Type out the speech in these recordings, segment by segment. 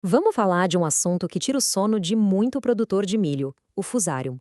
Vamos falar de um assunto que tira o sono de muito produtor de milho, o Fusarium.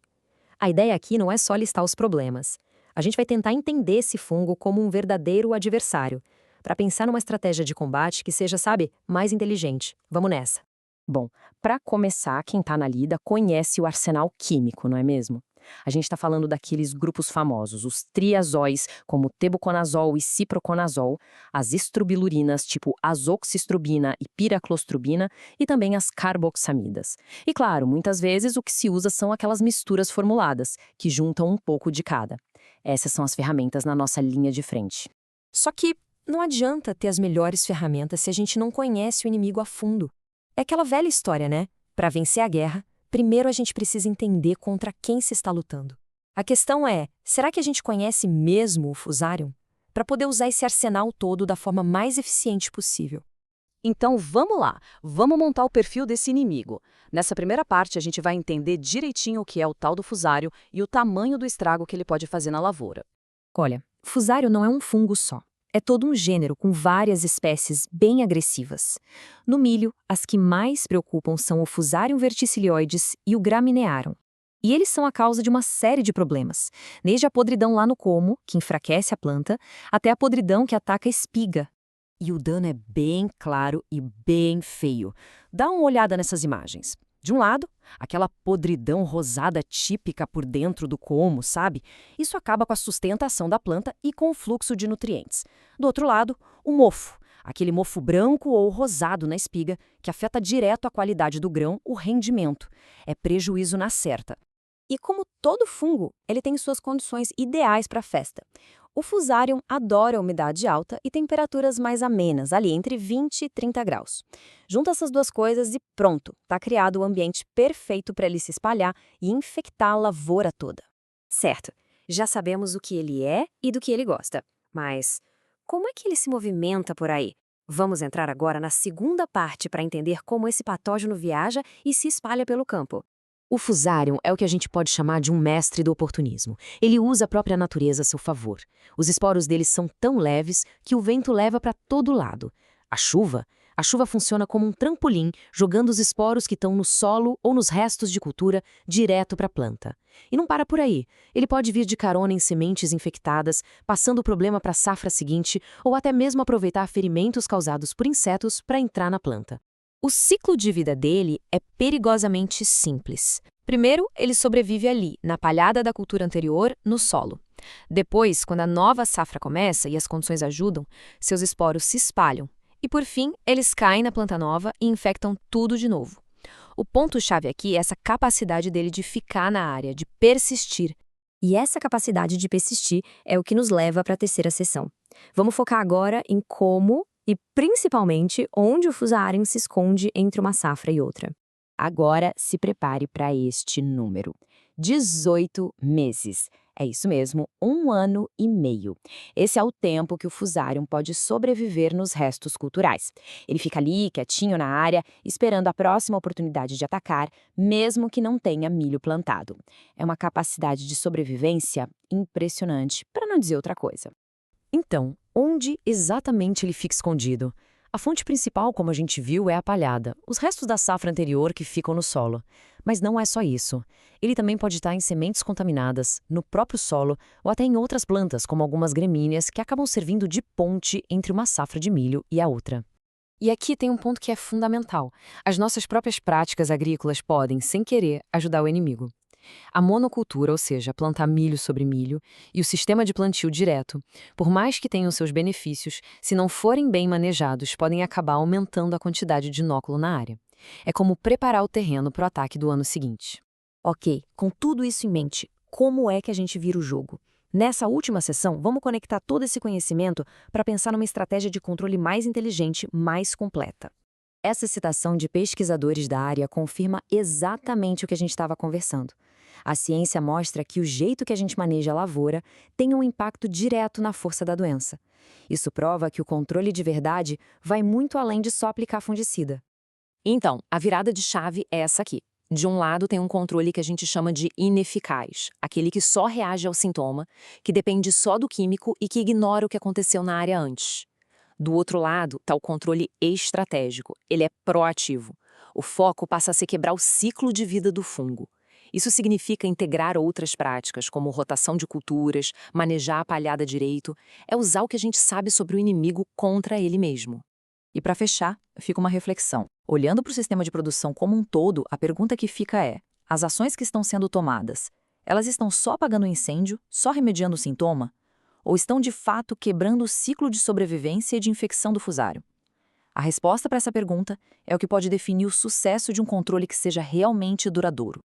A ideia aqui não é só listar os problemas. A gente vai tentar entender esse fungo como um verdadeiro adversário, para pensar numa estratégia de combate que seja, sabe, mais inteligente. Vamos nessa. Bom, para começar, quem está na lida conhece o arsenal químico, não é mesmo? A gente está falando daqueles grupos famosos, os triazóis, como tebuconazol e ciproconazol, as estrobilurinas, tipo azoxistrobina e piraclostrobina, e também as carboxamidas. E claro, muitas vezes o que se usa são aquelas misturas formuladas, que juntam um pouco de cada. Essas são as ferramentas na nossa linha de frente. Só que não adianta ter as melhores ferramentas se a gente não conhece o inimigo a fundo. É aquela velha história, né? Para vencer a guerra, primeiro a gente precisa entender contra quem se está lutando. A questão é, será que a gente conhece mesmo o Fusarium? Para poder usar esse arsenal todo da forma mais eficiente possível. Então vamos lá, vamos montar o perfil desse inimigo. Nessa primeira parte a gente vai entender direitinho o que é o tal do fusário e o tamanho do estrago que ele pode fazer na lavoura. Olha, Fusarium não é um fungo só. É todo um gênero com várias espécies bem agressivas. No milho, as que mais preocupam são o Fusarium verticilioides e o Graminearum. E eles são a causa de uma série de problemas, desde a podridão lá no colmo, que enfraquece a planta, até a podridão que ataca a espiga. E o dano é bem claro e bem feio. Dá uma olhada nessas imagens. De um lado, aquela podridão rosada típica por dentro do colmo, sabe? Isso acaba com a sustentação da planta e com o fluxo de nutrientes. Do outro lado, o mofo, aquele mofo branco ou rosado na espiga, que afeta direto a qualidade do grão, o rendimento. É prejuízo na certa. E como todo fungo, ele tem suas condições ideais para a festa. O Fusarium adora a umidade alta e temperaturas mais amenas, ali entre 20 e 30 graus. Junta essas duas coisas e pronto, está criado o ambiente perfeito para ele se espalhar e infectar a lavoura toda. Certo, já sabemos o que ele é e do que ele gosta. Mas como é que ele se movimenta por aí? Vamos entrar agora na segunda parte para entender como esse patógeno viaja e se espalha pelo campo. O Fusarium é o que a gente pode chamar de um mestre do oportunismo. Ele usa a própria natureza a seu favor. Os esporos dele são tão leves que o vento leva para todo lado. A chuva funciona como um trampolim, jogando os esporos que estão no solo ou nos restos de cultura direto para a planta. E não para por aí. Ele pode vir de carona em sementes infectadas, passando o problema para a safra seguinte, ou até mesmo aproveitar ferimentos causados por insetos para entrar na planta. O ciclo de vida dele é perigosamente simples. Primeiro, ele sobrevive ali, na palhada da cultura anterior, no solo. Depois, quando a nova safra começa e as condições ajudam, seus esporos se espalham. E por fim, eles caem na planta nova e infectam tudo de novo. O ponto-chave aqui é essa capacidade dele de ficar na área, de persistir. E essa capacidade de persistir é o que nos leva para a terceira sessão. Vamos focar agora em como e, principalmente, onde o Fusarium se esconde entre uma safra e outra. Agora se prepare para este número: 18 meses. É isso mesmo, 1 ano e meio. Esse é o tempo que o Fusarium pode sobreviver nos restos culturais. Ele fica ali, quietinho na área, esperando a próxima oportunidade de atacar, mesmo que não tenha milho plantado. É uma capacidade de sobrevivência impressionante, para não dizer outra coisa. Então, onde exatamente ele fica escondido? A fonte principal, como a gente viu, é a palhada, os restos da safra anterior que ficam no solo. Mas não é só isso. Ele também pode estar em sementes contaminadas, no próprio solo ou até em outras plantas, como algumas gramíneas, que acabam servindo de ponte entre uma safra de milho e a outra. E aqui tem um ponto que é fundamental. As nossas próprias práticas agrícolas podem, sem querer, ajudar o inimigo. A monocultura, ou seja, plantar milho sobre milho, e o sistema de plantio direto, por mais que tenham seus benefícios, se não forem bem manejados, podem acabar aumentando a quantidade de inóculo na área. É como preparar o terreno para o ataque do ano seguinte. Ok, com tudo isso em mente, como é que a gente vira o jogo? Nessa última sessão, vamos conectar todo esse conhecimento para pensar numa estratégia de controle mais inteligente, mais completa. Essa citação de pesquisadores da área confirma exatamente o que a gente estava conversando. A ciência mostra que o jeito que a gente maneja a lavoura tem um impacto direto na força da doença. Isso prova que o controle de verdade vai muito além de só aplicar fungicida. Então, a virada de chave é essa aqui. De um lado tem um controle que a gente chama de ineficaz, aquele que só reage ao sintoma, que depende só do químico e que ignora o que aconteceu na área antes. Do outro lado está o controle estratégico, ele é proativo. O foco passa a ser quebrar o ciclo de vida do fungo. Isso significa integrar outras práticas, como rotação de culturas, manejar a palhada direito, é usar o que a gente sabe sobre o inimigo contra ele mesmo. E para fechar, fica uma reflexão. Olhando para o sistema de produção como um todo, a pergunta que fica é: as ações que estão sendo tomadas, elas estão só apagando o incêndio, só remediando o sintoma? Ou estão de fato quebrando o ciclo de sobrevivência e de infecção do fusário? A resposta para essa pergunta é o que pode definir o sucesso de um controle que seja realmente duradouro.